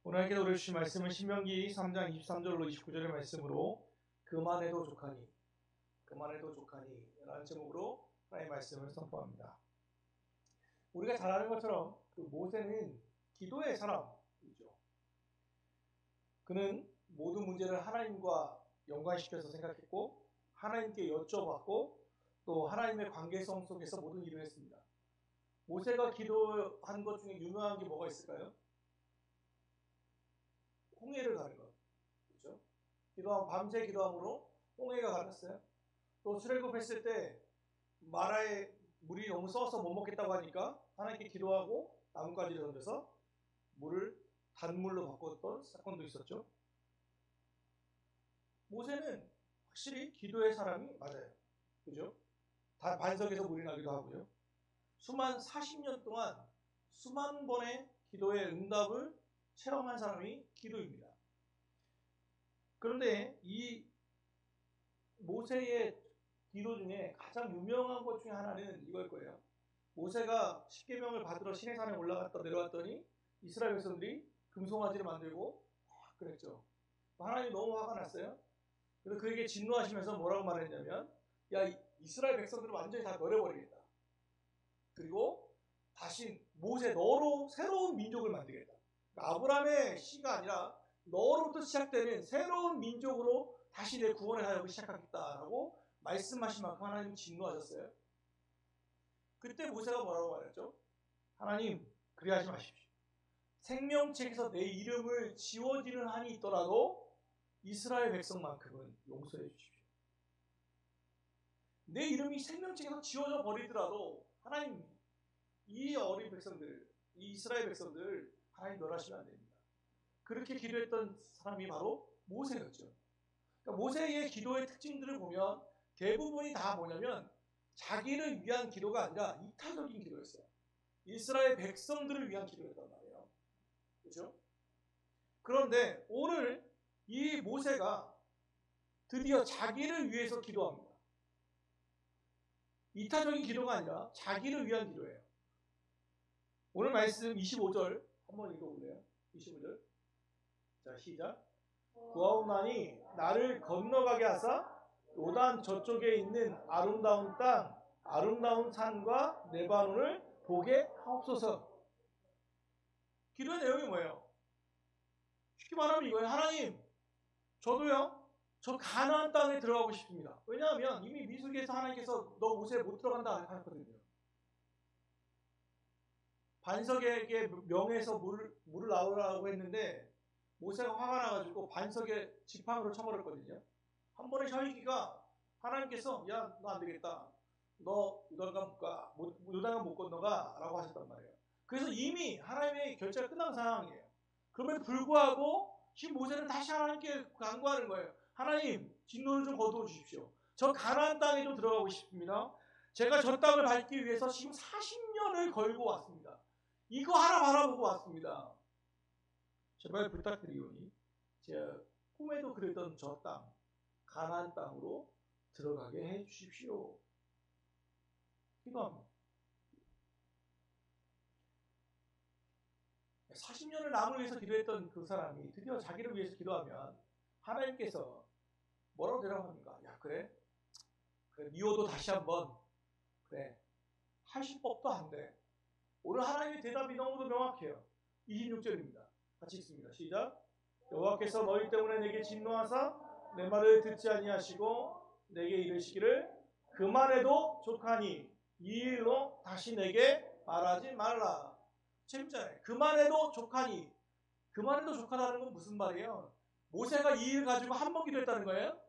오늘 함께 우리 주신 말씀은 신명기 3장 23절로 29절의 말씀으로 그만해도 족하니 라는 제목으로 하나님의 말씀을 선포합니다. 우리가 잘 아는 것처럼 그 모세는 기도의 사람이죠. 그는 모든 문제를 하나님과 연관시켜서 생각했고 하나님께 여쭤봤고 또 하나님의 관계성 속에서 모든 일을 했습니다. 모세가 기도한 것 중에 유명한 게 뭐가 있을까요? 홍해를 가는 것, 그렇죠? 밤새 기도함으로 홍해가 가렸어요. 또 출애굽했을 때 마라에 물이 너무 썩어서 못 먹겠다고 하니까 하나님께 기도하고 나뭇가지를 던져서 물을 단물로 바꿨던 사건도 있었죠. 모세는 확실히 기도의 사람이 맞아요, 그죠? 다 반석에서 물이 나기도 하고요. 수만 40년 동안 수만 번의 기도의 응답을 체험한 사람이 기도입니다. 그런데 이 모세의 기도 중에 가장 유명한 것 중에 하나는 이걸 거예요. 모세가 십계명을 받으러 시내산에 올라갔다 내려왔더니 이스라엘 백성들이 금송아지를 만들고 그랬죠. 하나님이 너무 화가 났어요. 그래서 그에게 진노하시면서 뭐라고 말했냐면, 야, 이스라엘 백성들을 완전히 다 멸해버리겠다. 그리고 다시 모세 너로 새로운 민족을 만들겠다. 그러니까 아브라함의 씨가 아니라 너로부터 시작되는 새로운 민족으로 다시 내 구원의 사역을 시작하겠다라고 말씀하신 만큼 하나님은 진노하셨어요. 그때 모세가 뭐라고 말했죠? 하나님, 그리하지 마십시오. 생명책에서 내 이름을 지워지는 한이 있더라도 이스라엘 백성만큼은 용서해 주십시오. 내 이름이 생명책에서 지워져 버리더라도 하나님, 이 어린 백성들, 이 이스라엘 백성들 하나님 멸하시면 안 됩니다. 그렇게 기도했던 사람이 바로 모세였죠. 그러니까 모세의 기도의 특징들을 보면 대부분이 다 뭐냐면 자기를 위한 기도가 아니라 이타적인 기도였어요. 이스라엘 백성들을 위한 기도였단 말이에요. 그렇죠? 그런데 오늘 이 모세가 드디어 자기를 위해서 기도합니다. 이타적인 기도가 아니라 자기를 위한 기도예요. 오늘 말씀 25절 한번 읽어볼래요? 25절. 자, 시작. 구하옵나니 나를 건너가게 하사 요단 저쪽에 있는 아름다운 땅, 아름다운 산과 레바논을 보게 하옵소서. 기도의 내용이 뭐예요? 쉽게 말하면 이거예요. 하나님, 저도요, 저 가나안 땅에 들어가고 싶습니다. 왜냐하면 이미 미수기에서 하나님께서 너 모세 못 들어간다 하셨거든요. 반석에게 명해서 물을 나오라고 했는데 모세가 화가 나가지고 반석에 지팡이로 쳐버렸거든요. 한 번에 셔이기가 하나님께서 야, 너 안 되겠다. 너 요단강 못 건너가 라고 하셨단 말이에요. 그래서 이미 하나님의 결제가 끝난 상황이에요. 그럼에도 불구하고 지금 모세는 다시 하나님께 간구하는 거예요. 하나님, 진노를 좀 거두어 주십시오. 저 가나안 땅에 좀 들어가고 싶습니다. 제가 저 땅을 밟기 위해서 지금 40년을 걸고 왔습니다. 이거 하나 바라보고 왔습니다. 제발 부탁드리오니 제가 꿈에도 그랬던 저 땅, 가나안 땅으로 들어가게 해 주십시오. 기도합니다. 40년을 남을 위해서 기도했던 그 사람이 드디어 자기를 위해서 기도하면 하나님께서 뭐라고 대답합니까? 야, 그래 미워도 다시 한번 그래 하실 법도 한데 오늘 하나님의 대답이 너무도 명확해요. 26절입니다. 같이 읽습니다. 시작. 여호와께서 너희 때문에 내게 진노하사 내 말을 듣지 아니하시고 내게 이르시기를 그만해도 족하니 이 일로 다시 내게 말하지 말라. 재밌잖아요. 그만해도 족하니. 그만해도 족하다는 건 무슨 말이에요? 모세가 이 일 가지고 한 번 기도했다는 거예요?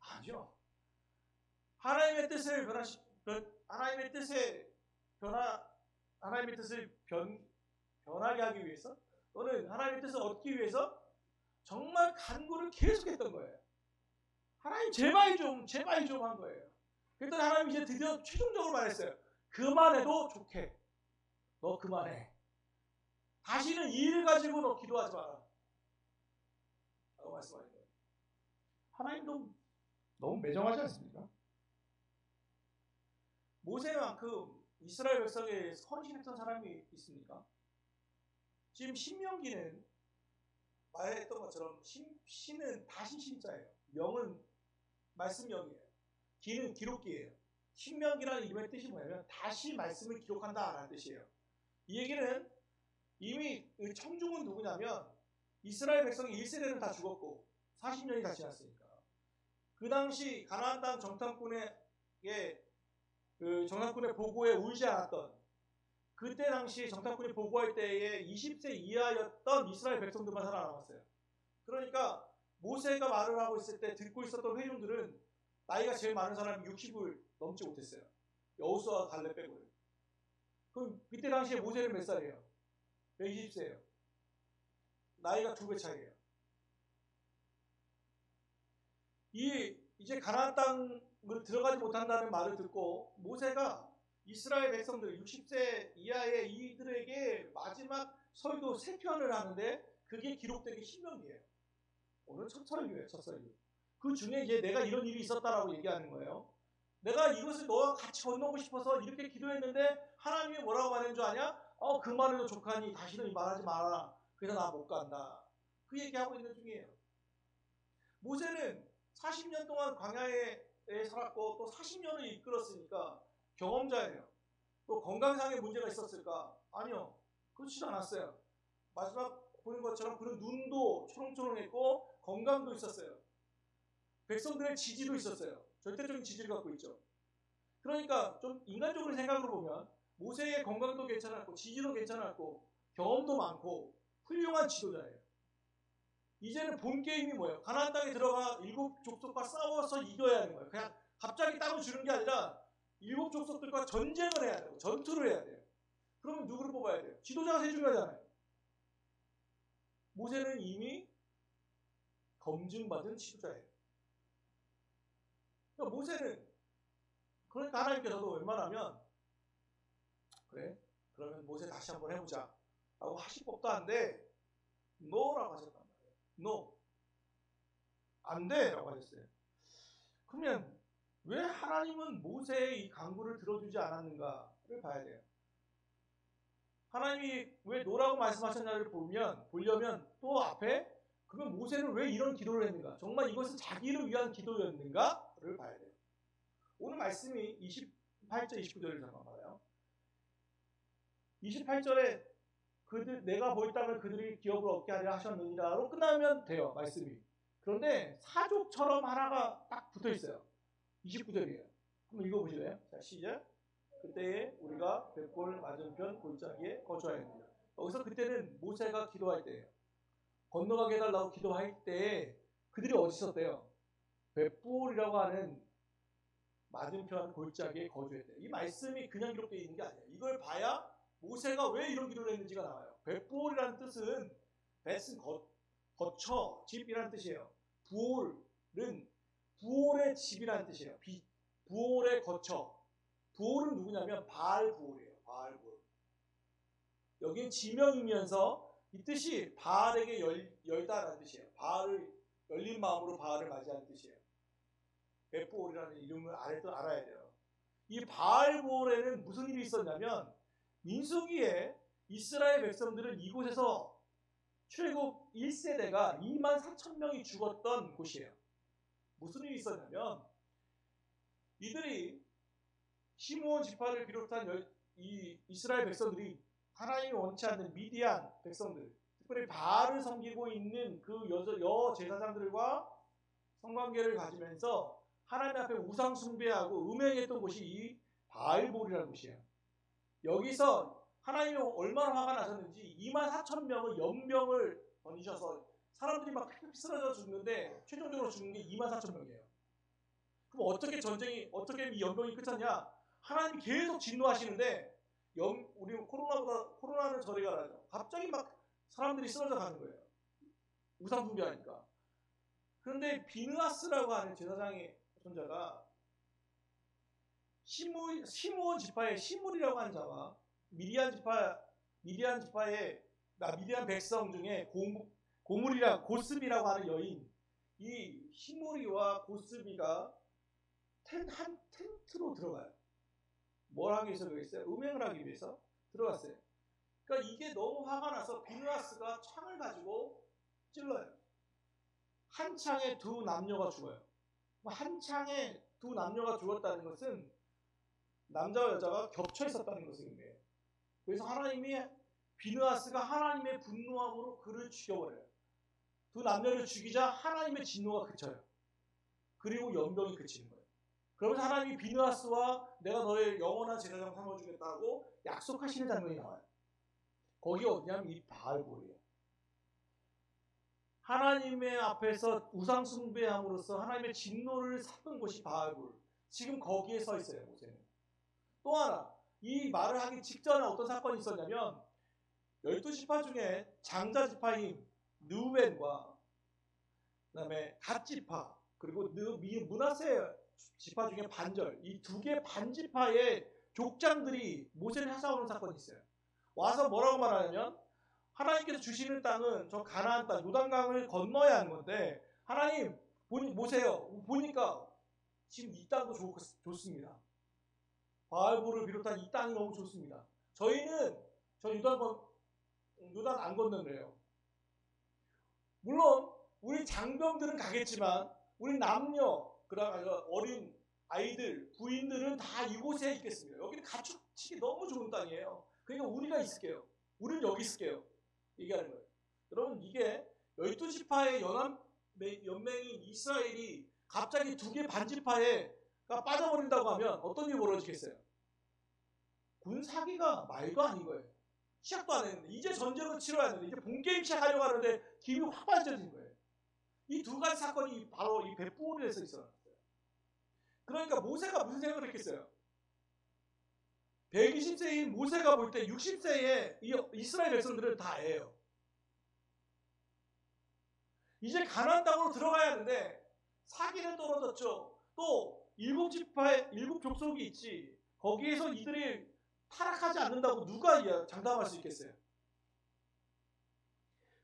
아니요. 하나님의 뜻을 변하게 하기 위해서 또는 하나님의 뜻을 얻기 위해서 정말 간구를 계속했던 거예요. 하나님 제발 좀 한 거예요. 그랬더니 하나님이 이제 드디어 최종적으로 말했어요. 그만해도 좋게. 너 그만해. 다시는 이 일을 가지고 너 기도하지 마라. 라고 말씀하신 거예요. 하나님도 너무 매정하지 않습니까? 모세만큼 이스라엘 백성에 헌신했던 사람이 있습니까? 지금 신명기는 말했던 것처럼 신은 다시 신자예요. 명은 말씀명이에요. 기는 기록기예요. 신명기라는 이름의 뜻이 뭐냐면 다시 말씀을 기록한다라는 뜻이에요. 이 얘기는 이미 청중은 누구냐면 이스라엘 백성이 1세대는 다 죽었고 40년이 다 지났으니까 그 당시 가나안 땅 정탐꾼의 보고에 울지 않았던 그때 당시 정탐꾼이 보고할 때에 20세 이하였던 이스라엘 백성들만 살아남았어요. 그러니까 모세가 말을 하고 있을 때 듣고 있었던 회중들은 나이가 제일 많은 사람이 60을 넘지 못했어요. 여호수아와 갈렙 빼고는. 그럼 그때 당시에 모세는 몇 살이에요? 120세예요. 나이가 2배 차이예요. 이제 가나안 땅을 들어가지 못한다는 말을 듣고 모세가 이스라엘 백성들 60세 이하의 이들에게 마지막 설교 3편을 하는데 그게 기록된 게 신명기예요. 오늘 첫 설교예요. 첫 설교. 그 중에 이제 내가 이런 일이 있었다라고 얘기하는 거예요. 내가 이것을 너와 같이 건너고 싶어서 이렇게 기도했는데 하나님이 뭐라고 말하는 줄 아냐? 그 말에도 족하니 다시는 말하지 마라. 그래서 나 못 간다. 그 얘기하고 있는 중이에요. 모세는 40년 동안 광야에 살았고 또 40년을 이끌었으니까 경험자예요. 또 건강상의 문제가 있었을까? 아니요. 그렇지도 않았어요. 마지막 보는 것처럼 그런 눈도 초롱초롱했고 건강도 있었어요. 백성들의 지지도 있었어요. 절대적인 지지를 갖고 있죠. 그러니까 좀 인간적으로 생각으로 보면 모세의 건강도 괜찮았고 지지도 괜찮았고 경험도 많고 훌륭한 지도자예요. 이제는 본 게임이 뭐예요? 가나안 땅에 들어가 7족속과 싸워서 이겨야 하는 거예요. 그냥 갑자기 땅을 주는 게 아니라 7족속들과 전쟁을 해야 돼요. 전투를 해야 돼요. 그러면 누구를 뽑아야 돼요? 지도자가 제일 중요하잖아요. 모세는 이미 검증받은 지도자예요. 그러니까 모세는 그러니까 하나님께서도 웬만하면 그래? 그러면 모세 다시 한번 해보자 라고 하실 법도 한데 no라고 하셨단 말이에요. no. 안 돼 라고 하셨어요. 그러면 왜 하나님은 모세의 이 강구를 들어주지 않았는가를 봐야 돼요. 하나님이 왜 no라고 말씀하셨냐를 보려면 또 앞에 그러면 모세는 왜 이런 기도를 했는가? 정말 이것은 자기를 위한 기도였는가를 봐야 돼요. 오늘 말씀이 28절 29절을 잠깐 봐요. 28절에 내가 볼 땅을 그들이 기업을 얻게 하려 하셨느니라로 끝나면 돼요. 말씀이. 그런데 사족처럼 하나가 딱 붙어 있어요. 29절이에요. 한번 읽어보실래요? 자, 시작. 그때에 우리가 벳볼 맞은편 골짜기에 거주하였느니라. 여기서 그때는 모세가 기도할 때예요. 건너가게 해달라고 기도할 때에 그들이 어디 있었대요? 벳볼이라고 하는 맞은편 골짜기에 거주했대요. 이 말씀이 그냥 기록되어 있는 게 아니에요. 이걸 봐야 모세가 왜 이런 기도를 했는지가 나와요. 벳볼이라는 뜻은 벳은 거처, 집이라는 뜻이에요. 부올은 부올의 집이라는 뜻이에요. 부올의 거처. 부올은 누구냐면 바알부올이에요. 바알부올. 여기는 지명이면서 이 뜻이 바알에게 열다라는 뜻이에요. 바알을 열린 마음으로 바알을 맞이하는 뜻이에요. 벳부올이라는 이름을 알아야 돼요. 이 바알부올에는 무슨 일이 있었냐면 민수기에 이스라엘 백성들은 이곳에서 출애굽 1세대가 24,000명이 죽었던 곳이에요. 무슨 일이 있었냐면 이들이 시므온 지파를 비롯한 이 이스라엘 백성들이 하나님이 원치 않는 미디안 백성들, 특별히 바알을 섬기고 있는 그 여 제사장들과 성관계를 가지면서 하나님 앞에 우상 숭배하고 음행했던 곳이 이 바알볼이라는 곳이에요. 여기서 하나님이 얼마나 화가 나셨는지 24,000명의 연병을 던지셔서 사람들이 막 피 쓰러져 죽는데 최종적으로 죽는 게 24,000명이에요. 그럼 어떻게 이 연병이 끝났냐? 하나님이 계속 진노하시는데 우리 코로나는 저리 가라죠. 갑자기 막 사람들이 쓰러져 가는 거예요. 우상 숭배하니까. 그런데 비느하스라고 하는 제사장의 손자가 시므온 지파의 시므리라고 하는 자와 미디안 백성 중에 고스비라고 하는 여인, 이 시므리와 고스비가 한 텐트로 들어가요. 뭘 하기 위해서 그랬어요? 음행을 하기 위해서 들어갔어요. 그러니까 이게 너무 화가 나서 비느하스가 창을 가지고 찔러요. 한 창에 두 남녀가 죽어요. 한 창에 두 남녀가 죽었다는 것은 남자와 여자가 겹쳐 있었다는 것을 의미해요. 그래서 하나님이 비느하스가 하나님의 분노함으로 그를 죽여버려요. 두 남녀를 죽이자 하나님의 진노가 그쳐요. 그리고 연병이 그치는 거예요. 그러면서 하나님이 비느하스와 내가 너의 영원한 제사장 삼아주겠다고 약속하시는 장면이 나와요. 거기 어디냐면 이 바알볼이에요. 하나님의 앞에서 우상 숭배함으로써 하나님의 진노를 샀던 곳이 바알볼. 지금 거기에 서 있어요, 모세는. 또 하나, 이 말을 하기 직전에 어떤 사건이 있었냐면 12지파 중에 장자 지파인 르우벤과 그다음에 갓 지파 그리고 므낫세 지파 중에 반절, 이 두 개 반지파의 족장들이 모세를 찾아오는 사건이 있어요. 와서 뭐라고 말하냐면 하나님께서 주시는 땅은 저 가나안 땅 요단강을 건너야 하는 건데 하나님 보세요. 보니까 지금 이 땅도 좋습니다. 바알볼을 비롯한 이 땅이 너무 좋습니다. 저희는 저 요단 안 건너래요. 물론 우리 장병들은 가겠지만 우리 남녀 그다음에 어린 아이들 부인들은 다 이곳에 있겠습니다. 여기는 가축치기 너무 좋은 땅이에요. 그러니까 우리가 있을게요. 우리는 여기 있을게요. 얘기하는 거예요. 여러분 이게 12지파의 연맹인 이스라엘이 갑자기 두 개 반지파에가 빠져버린다고 하면 어떤 일이 벌어지겠어요? 군 사기가 말도 아닌 거예요. 시작도 안 했는데 이제 전쟁을 치러야 하는데 이제 본게임 시작하려고 하는데 김이 확 빠져진 거예요. 이 두 가지 사건이 바로 이 벳부엘에서 있었어요. 그러니까 모세가 무슨 생각을 했겠어요? 120세인 모세가 볼 때 60세의 이스라엘 백성들은 다 애예요. 이제 가나안 땅으로 들어가야 하는데 사기는 떨어졌죠. 또 7지파의 7족속이 있지. 거기에서 이들이 타락하지 않는다고 누가 장담할 수 있겠어요?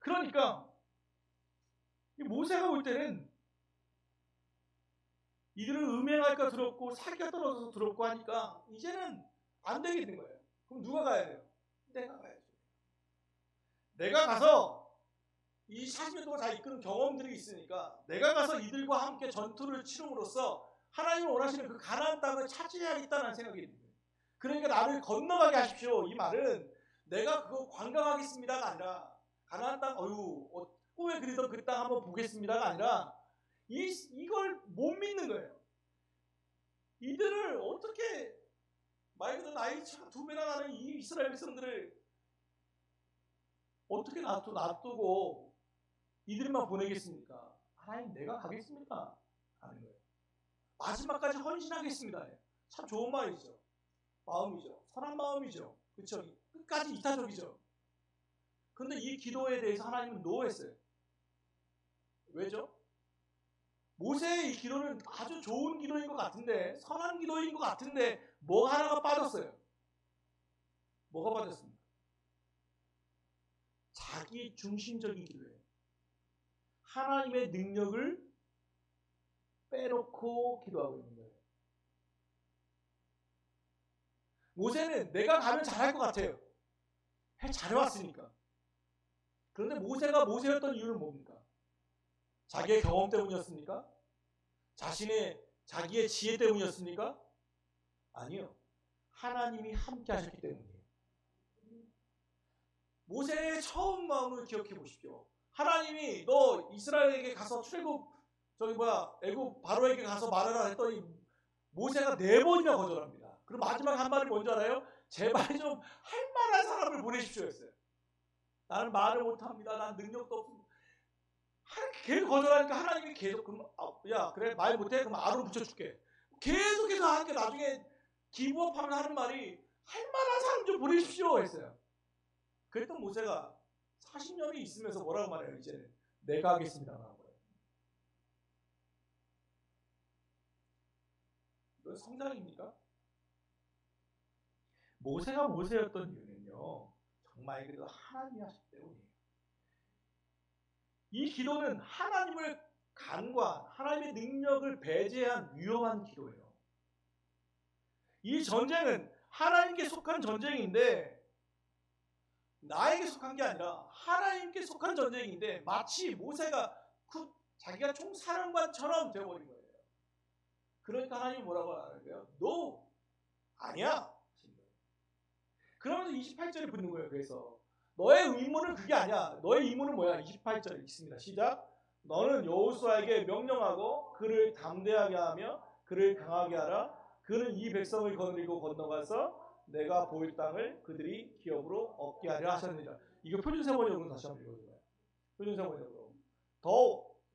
그러니까 모세가 볼 때는 이들을 음행할까 두렵고 사기가 떨어져서 두렵고 하니까 이제는 안 되겠는 거예요. 그럼 누가 가야 돼요? 내가 가야죠. 내가 가서 이 40년 동안 다 이끄는 경험들이 있으니까 내가 가서 이들과 함께 전투를 치름으로써 하나님이 원하시는 그 가나안 땅을 차지해야겠다는 생각이 있는 거예요. 그러니까 나를 건너가게 하십시오. 이 말은 내가 그거 관광하겠습니다가 아니라 가나안 땅 꿈에 그리던 그 땅 한번 보겠습니다가 아니라 이걸 못 믿는 거예요. 이들을 어떻게 말 그대로 나이 차가 2배나 나는 이 이스라엘 백성들을 어떻게 놔두고 이들만 보내겠습니까? 하나님 내가 가겠습니다 하는 거예요. 마지막까지 헌신하겠습니다. 참 좋은 마음이죠. 선한 마음이죠. 그렇죠? 끝까지 이타적이죠. 그런데 이 기도에 대해서 하나님은 노했어요. 왜죠? 모세의 이 기도는 아주 좋은 기도인 것 같은데 선한 기도인 것 같은데 뭐 하나가 빠졌어요. 뭐가 빠졌습니까? 자기 중심적인 기도예요. 하나님의 능력을 빼놓고 기도하고 있는 거예요. 모세는 내가 가면 잘할 것 같아요. 잘해왔으니까. 그런데 모세가 모세였던 이유는 뭡니까? 자기의 경험 때문이었습니까? 자기의 지혜 때문이었습니까? 아니요. 하나님이 함께 하셨기 때문이에요. 모세의 처음 마음을 기억해 보십시오. 하나님이 너 이스라엘에게 가서 애굽 바로에게 가서 말하라 했더니 모세가 4번이나 거절합니다. 그럼 마지막 한 말이 뭔지 알아요? 제발 좀 할 만한 사람을 보내십시오 했어요. 나는 말을 못합니다. 난 능력도 없습니다. 계속 거절하니까 하나님이 계속 야 그래 말 못해? 그럼 아론 붙여줄게. 계속해서 하니까 나중에 기부업하면 하는 말이 할 만한 사람 좀 보내십시오 했어요. 그랬던 모세가 40년이 있으면서 뭐라고 말해요? 이제는 내가 하겠습니다 라는 거예요. 이건 성장입니까? 모세가 모세였던 이유는요. 정말 그래도 하나님이 하셨기 때문이에요. 이 기도는 하나님을 간과한 하나님의 능력을 배제한 위험한 기도예요. 이 전쟁은 하나님께 속한 전쟁인데 나에게 속한 게 아니라 하나님께 속한 전쟁인데 마치 모세가 자기가 총사령관처럼 되어버린 거예요. 그러니까 하나님이 뭐라고 하는 거예요? 너 아니야. 그러면서 28절에 붙는 거예요. 그래서 너의 의무는 그게 아니야. 너의 의무는 뭐야? 28절에 있습니다. 시작. 너는 여호수아에게 명령하고 그를 담대하게 하며 그를 강하게 하라. 그는 이 백성을 거느리고 건너가서 내가 보일 땅을 그들이 기업으로 얻게 하려 하셨느니라. 이거 표준세번역으로 다시 한번 읽어줘요. 표준세번역으로.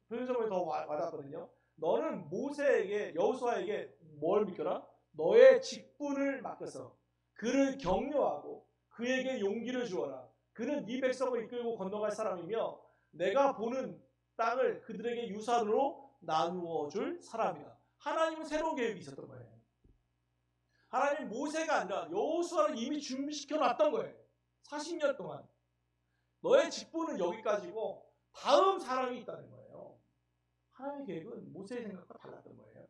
표준세번역이 더 와닿거든요. 너는 모세에게, 여호수아에게 뭘 믿겨라? 너의 직분을 맡겨서 그를 격려하고 그에게 용기를 주어라. 그는 이 백성을 이끌고 건너갈 사람이며 내가 보는 땅을 그들에게 유산으로 나누어 줄 사람이다. 하나님은 새로운 계획이 있었던 거예요. 하나님은 모세가 아니라 여호수아를 이미 준비시켜 놨던 거예요. 40년 동안. 너의 직분은 여기까지고 다음 사람이 있다는 거예요. 하나님의 계획은 모세의 생각과 달랐던 거예요.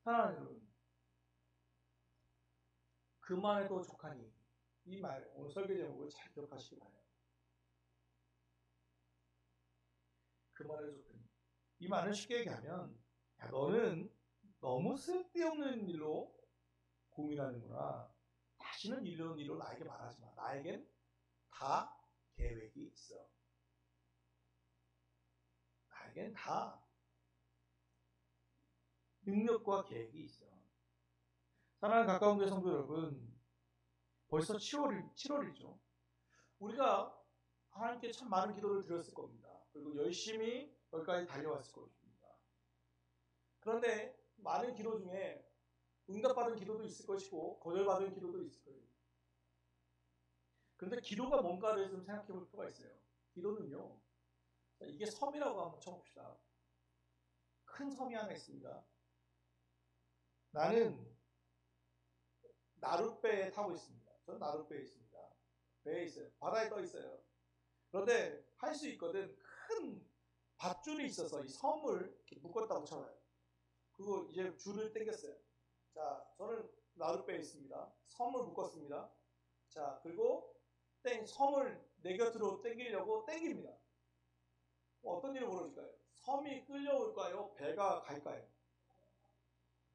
사랑하는 여러분, 그만해도 족하니 이 말, 오늘 설교 제목을 잘 기억하시기 바라요. 그만해도 족하니. 이 말을 쉽게 얘기하면, 야, 너는 너무 쓸데없는 일로 고민하는구나. 다시는 이런 일로 나에게 말하지 마. 나에겐 다 계획이 있어. 나에겐 다 능력과 계획이 있어. 사랑하는 가까운 교회 성도 여러분, 벌써 7월이죠. 우리가 하나님께 참 많은 기도를 드렸을 겁니다. 그리고 열심히 여기까지 달려왔을 것입니다. 그런데 많은 기도 중에 응답받은 기도도 있을 것이고 거절받은 기도도 있을 거예요. 그런데 기도가 뭔가를 좀 생각해 볼 필요가 있어요. 기도는요, 이게 섬이라고 한번 쳐봅시다. 큰 섬이 하나 있습니다. 나는 나룻배에 타고 있습니다. 저는 나룻배에 있습니다. 배에 있어요. 바다에 떠 있어요. 그런데 할 수 있거든. 큰 밧줄이 있어서 이 섬을 이렇게 묶었다고 쳐봐요. 그거 이제 줄을 당겼어요. 자, 저는 나룻배에 있습니다. 섬을 묶었습니다. 자, 그리고 섬을 내 곁으로 당기려고 당깁니다. 어떤 일이 벌어질까요? 섬이 끌려올까요? 배가 갈까요?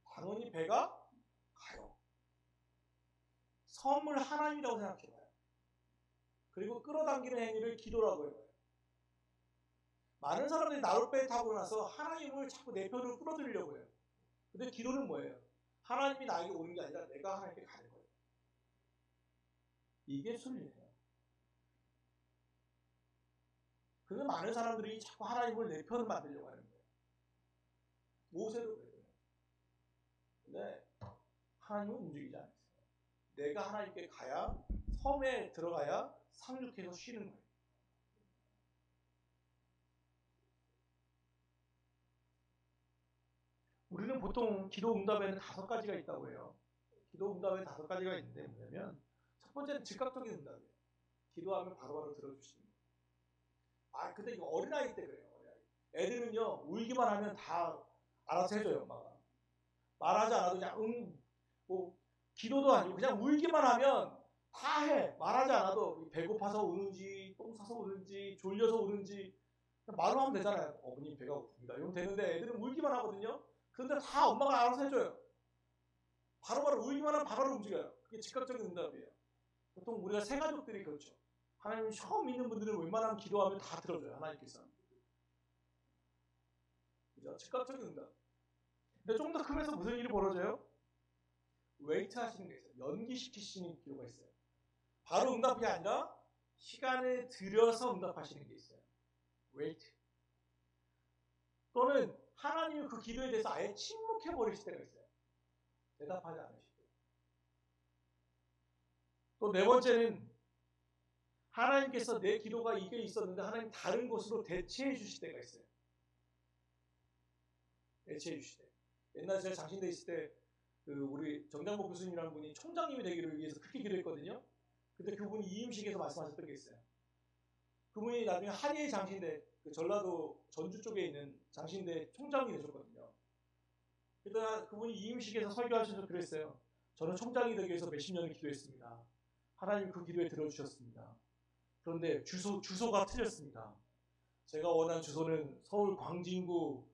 당연히 배가 가요. 섬을 하나님이라고 생각해봐요. 그리고 끌어당기는 행위를 기도라고 해봐요. 많은 사람들이 나룻배에 타고 나서 하나님을 자꾸 내 편으로 끌어들이려고 해요. 근데 기도는 뭐예요? 하나님이 나에게 오는 게 아니라 내가 하나님께 가는 거예요. 이게 순리예요. 그래서 많은 사람들이 자꾸 하나님을 내 편을 만들려고 하는 거예요. 모세도 그래요. 근데 하나님은 움직이지 않았어요. 내가 하나님께 가야, 섬에 들어가야 상륙해서 쉬는 거예요. 우리는 보통 기도 응답에는 5가지가 있다고 해요. 기도 응답에 5가지가 있는데 뭐냐면, 첫 번째는 즉각적인 응답이에요. 기도하면 바로바로 들어주시는 거예요. 근데 이거 어린아이 때 그래요. 애들은요, 울기만 하면 다 알아서 해줘요, 엄마가. 말하지 않아도 그냥 기도도 아니고 그냥 울기만 하면 다 해. 말하지 않아도 배고파서 우는지, 똥 싸서 우는지, 졸려서 우는지 말로 하면 되잖아요. 어머님 배가 고픕니다. 이러면 되는데 애들은 울기만 하거든요. 그런데 다 엄마가 알아서 해줘요. 바로바로 울기만 하면 바로 움직여요. 그게 즉각적인 응답이에요. 보통 우리가 새가족들이 그렇죠. 하나님 처음 믿는 분들은 웬만하면 기도하면 다 들어줘요. 하나님께서. 그죠? 즉각적인 응답. 근데 좀 더 크면서 무슨 일이 벌어져요? 웨이트 하시는 게 있어요. 연기시키시는 기도가 있어요. 바로 응답이 아니라 시간을 들여서 응답하시는 게 있어요. 웨이트. 또는 하나님이 그 기도에 대해서 아예 침묵해버리실 때가 있어요. 대답하지 않으시고. 또 네 번째는 하나님께서 내 기도가 이게 있었는데 하나님 다른 것으로 대체해 주실 때가 있어요. 대체해 주실 때. 옛날에 제가 장신대 있을 때 우리 정장복 교수님이라는 분이 총장님이 되기를 위해서 그렇게 기도했거든요. 근데 그분이 이임식에서 말씀하셨던 게 있어요. 그분이 나중에 한예의 장신대, 전라도 전주 쪽에 있는 장신대 총장이 되셨거든요. 그러다 그분이 이임식에서 설교하셔서 그랬어요. 저는 총장이 되기 위해서 몇십 년을 기도했습니다. 하나님 그 기도에 들어주셨습니다. 그런데 주소가 틀렸습니다. 제가 원한 주소는 서울 광진구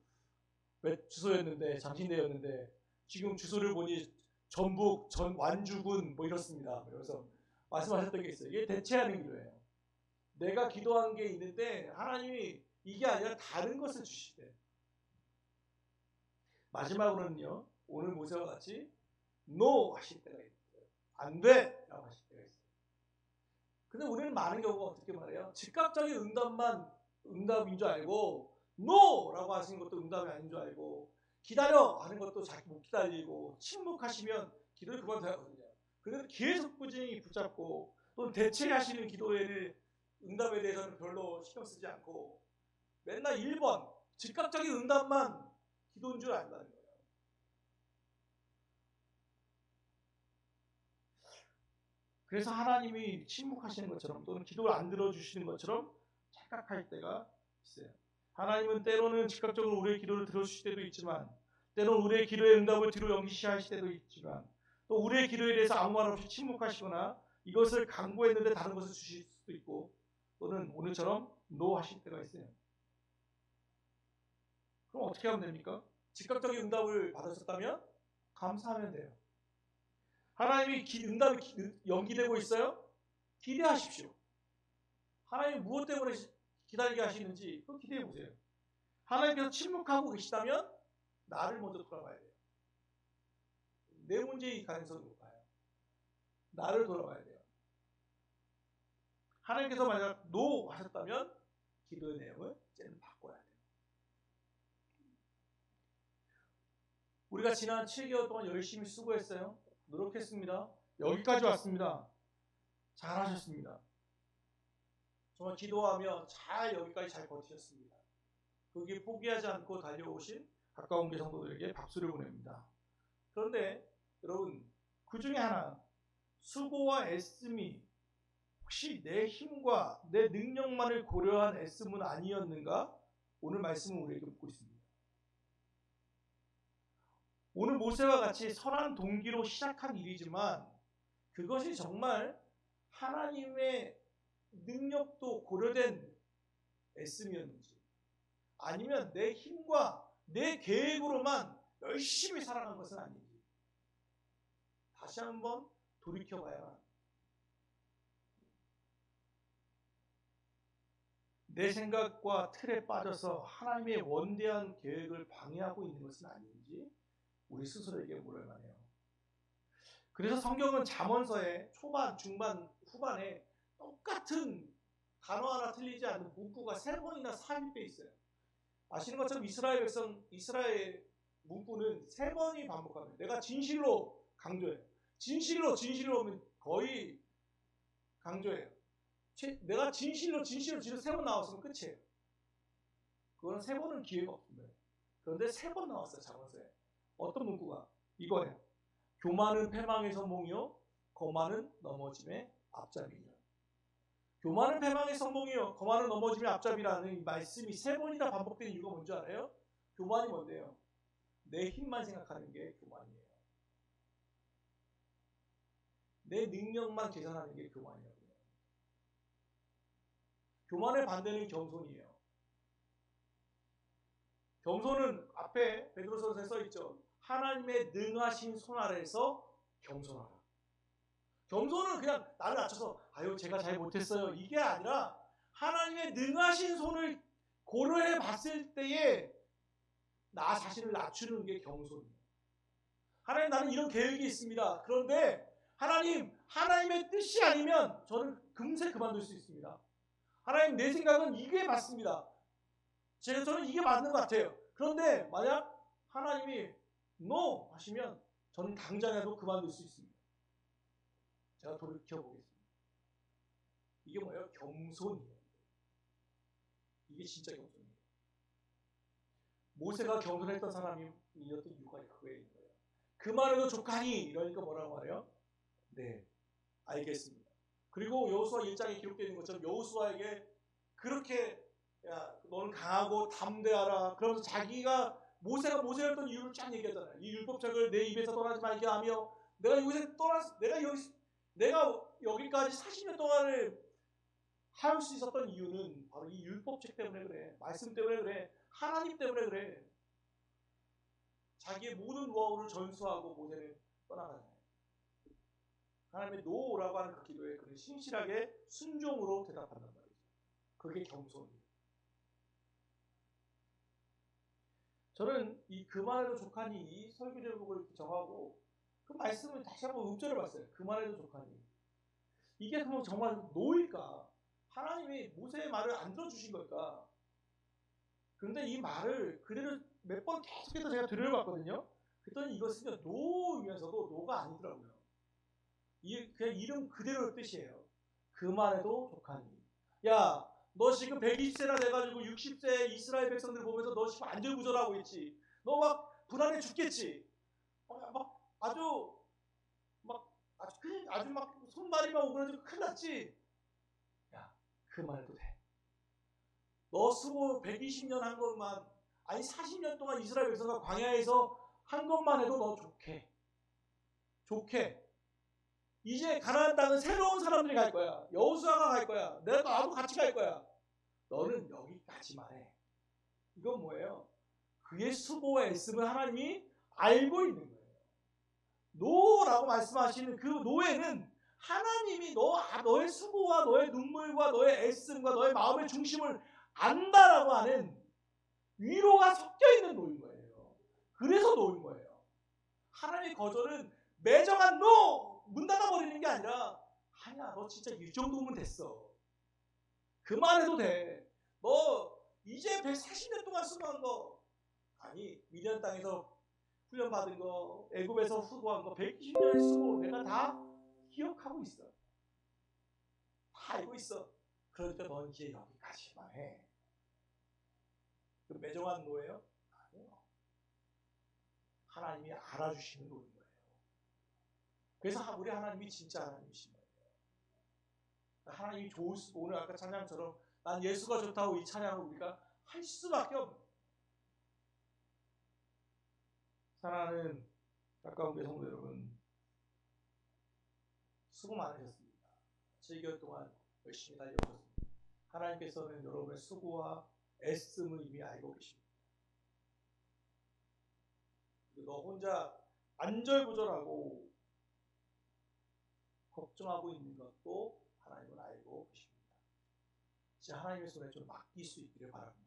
주소였는데, 장신대였는데, 지금 주소를 보니 전북 완주군 뭐 이렇습니다. 그래서 말씀하셨던 게 있어요. 이게 대체하는 기도예요. 내가 기도한 게 있는데 하나님이 이게 아니라 다른 것을 주시대. 마지막으로는요, 오늘 모세와 같이 NO 하실 때가 있어요. 안 돼! 라고 하실 때가 있어요. 근데 우리는 많은 경우가 어떻게 말해요? 즉각적인 응답인 줄 알고, NO! 라고 하시는 것도 응답이 아닌 줄 알고, 기다려! 하는 것도 자기 못 기다리고, 침묵하시면 기도를 그만둬야거든요. 그래서 계속 꾸준히 붙잡고, 또는 대체하시는 기도에 응답에 대해서는 별로 신경 쓰지 않고, 맨날 1번, 즉각적인 응답만 기도인 줄 안다는 거예요. 그래서 하나님이 침묵하시는 것처럼 또는 기도를 안 들어주시는 것처럼 착각할 때가 있어요. 하나님은 때로는 즉각적으로 우리의 기도를 들어주실 때도 있지만, 때로는 우리의 기도의 응답을 뒤로 연기시하실 때도 있지만, 또 우리의 기도에 대해서 아무 말 없이 침묵하시거나 이것을 강구했는데 다른 것을 주실 수도 있고, 또는 오늘처럼 노 하실 때가 있어요. 그럼 어떻게 하면 됩니까? 즉각적인 응답을 받으셨다면 감사하면 돼요. 하나님이 응답이 연기되고 있어요? 기대하십시오. 하나님이 무엇 때문에 기다리게 하시는지 그거 기대해 보세요. 하나님께서 침묵하고 계시다면 나를 먼저 돌아봐야 돼요. 내 문제의 가능성이 높아요. 나를 돌아봐야 돼요. 하나님께서 만약 노 하셨다면 기도의 내용을 이제는 바꿔야 돼요. 우리가 지난 7개월 동안 열심히 수고했어요. 노력했습니다. 여기까지 왔습니다. 잘하셨습니다. 정말 기도하며 여기까지 잘 버티셨습니다. 거기에 포기하지 않고 달려오신 가까운 교 성도들에게 박수를 보냅니다. 그런데 여러분, 그 중에 하나, 수고와 애씀이 혹시 내 힘과 내 능력만을 고려한 애씀은 아니었는가? 오늘 말씀은 우리에게 묻고 있습니다. 오늘 모세와 같이 선한 동기로 시작한 일이지만 그것이 정말 하나님의 능력도 고려된 애씀이었는지, 아니면 내 힘과 내 계획으로만 열심히 살아간 것은 아닌지 다시 한번 돌이켜봐야 합니다. 내 생각과 틀에 빠져서 하나님의 원대한 계획을 방해하고 있는 것은 아닌지 우리 스스로에게 물어야 해요. 그래서 성경은 잠언서의 초반, 중반, 후반에 똑같은 단어 하나 틀리지 않는 문구가 3번이나 삽입되어 있어요. 아시는 것처럼 이스라엘 문구는 3번이 반복합니다. 내가 진실로 강조해요. 진실로 하면 거의 강조해요. 내가 진실로 3번 나왔으면 끝이에요. 그건 3번은 기회가 없습니다. 그런데 3번 나왔어요, 잠언서에. 어떤 문구가? 이거예요. 교만은 패망의 선봉이요, 거만은 넘어짐의 앞잡이니라. 교만은 패망의 선봉이요, 거만은 넘어짐의 앞잡이라는 이 말씀이 3번이나 반복된 이유가 뭔지 알아요? 교만이 뭔데요? 내 힘만 생각하는 게 교만이에요. 내 능력만 계산하는 게 교만이에요. 교만의 반대는 겸손이에요. 겸손은 앞에 베드로서에 써 있죠. 하나님의 능하신 손 아래에서 겸손하라. 겸손은 그냥 나를 낮춰서 아유 제가 잘 못했어요 이게 아니라 하나님의 능하신 손을 고려해 봤을 때에 나 자신을 낮추는 게 겸손이에요. 하나님, 나는 이런 계획이 있습니다. 그런데 하나님의 뜻이 아니면 저는 금세 그만둘 수 있습니다. 하나님, 내 생각은 이게 맞습니다. 저는 이게 맞는 것 같아요. 그런데 만약 하나님이 NO 하시면 저는 당장이라도 그만둘 수 있습니다. 제가 돌이켜보겠습니다. 이게 뭐예요? 겸손이에요. 이게 진짜 겸손이에요. 모세가 겸손했던 사람이었던 이유가 그거에 있는 거예요. 그 말에도 족하니 이러니까 뭐라고 말해요? 네, 알겠습니다. 그리고 여호수아 1장에 기록되어 있는 것처럼 여호수아에게 그렇게 야 너는 강하고 담대하라 그러면서 자기가 모세가 모세였던 이유를 쫙 얘기하잖아요. 이 율법책을 내 입에서 떠나지 말게 하며 내가 여기까지 40년 동안을 할 수 있었던 이유는 바로 이 율법책 때문에 그래. 말씀 때문에 그래. 하나님 때문에 그래. 자기의 모든 노하우를 전수하고 모세는 떠나가잖아요. 하나님의 노라고 하는 그 기도에 그는 신실하게 순종으로 대답한단 말이죠. 그게 겸손이에요. 저는 이 그만해도 족하니 이 설교 제목을 정하고 그 말씀을 다시 한번 음절을 봤어요. 그만해도 족하니. 이게 그럼 정말 노일까? 하나님이 모세의 말을 안 들어주신 걸까? 그런데 이 말을 그대로 몇 번 계속해서 제가 들어봤거든요. 그랬더니 이것은 노이면서도 노가 아니더라고요. 그냥 이름 그대로의 뜻이에요. 그만해도 족하니. 야, 너 지금 120세나 돼가지고 60세 이스라엘 백성들 보면서 너 지금 안절부절하고 있지. 너 막 불안해 죽겠지. 아주 막 손발이만 오그라지고 큰일 났지. 야, 그만해도 돼. 너 수고 120년 한 것만, 아니 40년 동안 이스라엘 백성과 광야에서 한 것만 해도 너 좋게. 이제 가나안 땅은 새로운 사람들이 갈 거야. 여호수아가 갈 거야. 내가 나도 같이 갈 거야. 너는 여기까지만 해. 이건 뭐예요? 그의 수고와 애씀을 하나님이 알고 있는 거예요. 노라고 말씀하시는 그 노에는 하나님이 너의 수고와 너의 눈물과 너의 애씀과 너의 마음의 중심을 안다라고 하는 위로가 섞여 있는 노인 거예요. 그래서 노인 거예요. 하나님의 거절은 매정한 노! 문 닫아버리는 게 아니라 아니야, 너 진짜 이 정도면 됐어. 그만해도 돼. 너 이제 140년 동안 수고한 거, 아니 미디안 땅에서 훈련받은 거, 애굽에서 수고한 거, 120년의 수고 내가 다 기억하고 있어. 다 알고 있어. 그러니까 넌 이제 여기까지만 해. 그 매정한 노예요? 아니요. 하나님이 알아주시는 노인 거예요. 그래서 우리 하나님이 진짜 하나님이신 거예요. 하나님이 좋을 수, 오늘 아까 찬양처럼 난 예수가 좋다고 이 찬양을 우리가 할 수밖에 없는. 사랑하는 가까운 성도 여러분, 수고 많으셨습니다. 7개월 동안 열심히 달려오셨습니다. 하나님께서는 여러분의 수고와 애씀을 이미 알고 계십니다. 너 혼자 안절부절하고 걱정하고 있는 것도 하나님은 알고 계십니다. 이제 하나님의 손에 좀 맡길 수 있기를 바랍니다.